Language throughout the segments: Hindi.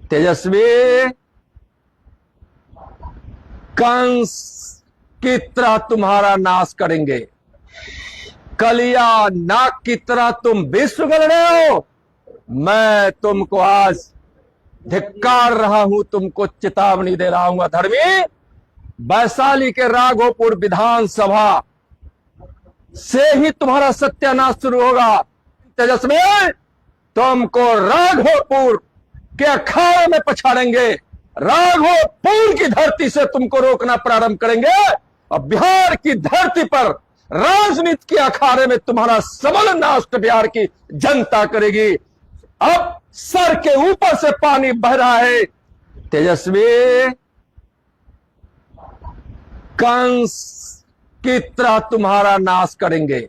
तेजस्वी कंस की तरह तुम्हारा नाश करेंगे। कलिया नाग की तरह तुम विश्व गल रहे हो। मैं तुमको आज धिक्कार रहा हूं, तुमको चेतावनी दे रहा हूं। अधर्मी, वैशाली के राघोपुर विधानसभा से ही तुम्हारा सत्यानाश शुरू होगा। तेजस्वी, तुमको राघोपुर के अखाड़े में पछाड़ेंगे। राघोपुर की धरती से तुमको रोकना प्रारंभ करेंगे और बिहार की धरती पर राजनीति के अखाड़े में तुम्हारा सबल नाश बिहार की जनता करेगी। अब सर के ऊपर से पानी बह रहा है। तेजस्वी कंस की तरह तुम्हारा नाश करेंगे।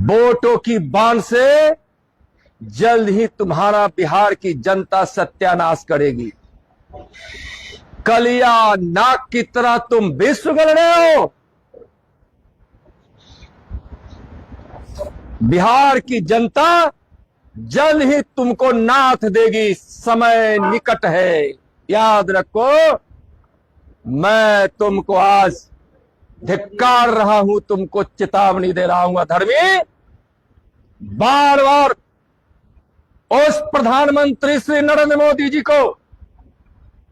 वोटों की बाण से जल्द ही तुम्हारा बिहार की जनता सत्यानाश करेगी। कलिया नाग की तरह तुम विश्व गल रहे हो। बिहार की जनता जल्द ही तुमको नाथ देगी। समय निकट है, याद रखो। मैं तुमको आज धिक्कार रहा हूं, तुमको चेतावनी दे रहा हूं। अधर्मी, बार बार उस प्रधानमंत्री श्री नरेंद्र मोदी जी को,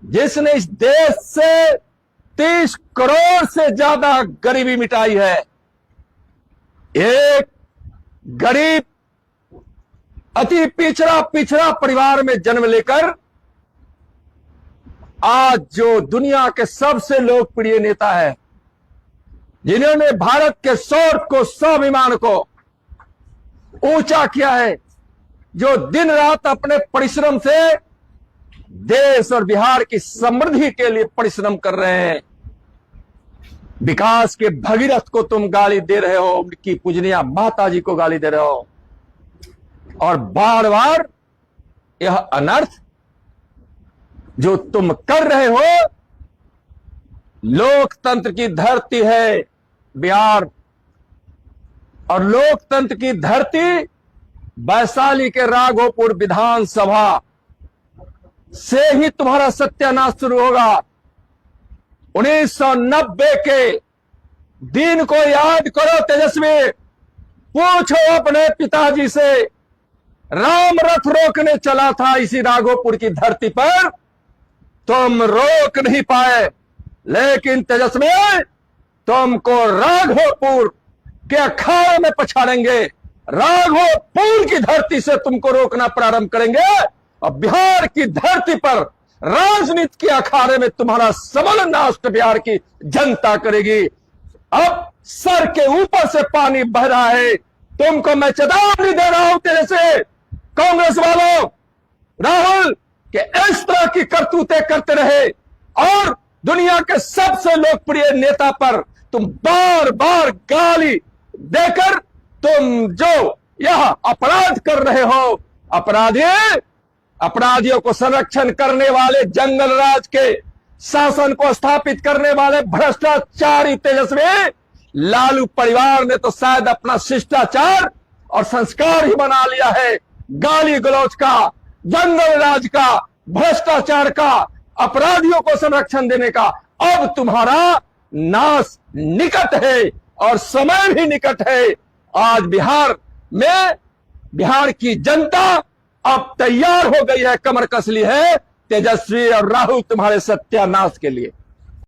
जिसने इस देश से 30 करोड़ से ज्यादा गरीबी मिटाई है, एक गरीब अति पिछड़ा परिवार में जन्म लेकर आज जो दुनिया के सबसे लोकप्रिय नेता है, जिन्होंने भारत के शौर्य को, स्वाभिमान को ऊंचा किया है, जो दिन रात अपने परिश्रम से देश और बिहार की समृद्धि के लिए परिश्रम कर रहे हैं। विकास के भगीरथ को तुम गाली दे रहे हो, उनकी पूजनीय माता जी को गाली दे रहे हो, और बार बार यह अनर्थ जो तुम कर रहे हो। लोकतंत्र की धरती है बिहार, और लोकतंत्र की धरती वैशाली के राघोपुर विधानसभा से ही तुम्हारा सत्यानाश शुरू होगा। 1990 के दिन को याद करो तेजस्वी। पूछो अपने पिताजी से, राम रथ रोकने चला था इसी राघोपुर की धरती पर, तुम रोक नहीं पाए। लेकिन तेजस्वी, तुमको राघोपुर के अखाड़े में पछाड़ेंगे। राघोपुर की धरती से तुमको रोकना प्रारंभ करेंगे और बिहार की धरती पर राजनीति के अखाड़े में तुम्हारा सबल नाश बिहार की जनता करेगी। अब सर के ऊपर से पानी बह रहा है। तुमको मैं चेतावनी दे रहा हूं तेरे से, कांग्रेस वालों, राहुल, कि इस तरह की करतूतें करते रहे और दुनिया के सबसे लोकप्रिय नेता पर तुम बार बार गाली देकर तुम जो यह अपराध कर रहे हो, अपराधियों को संरक्षण करने वाले, जंगल राज के शासन को स्थापित करने वाले भ्रष्टाचारी तेजस्वी लालू परिवार ने तो शायद अपना शिष्टाचार और संस्कार ही बना लिया है। गाली गलौज का, जंगल राज का, भ्रष्टाचार का, अपराधियों को संरक्षण देने का। अब तुम्हारा नाश निकट है और समय भी निकट है। आज बिहार में बिहार की जनता अब तैयार हो गई है, कमर कस ली है तेजस्वी और राहुल तुम्हारे सत्यानाश के लिए।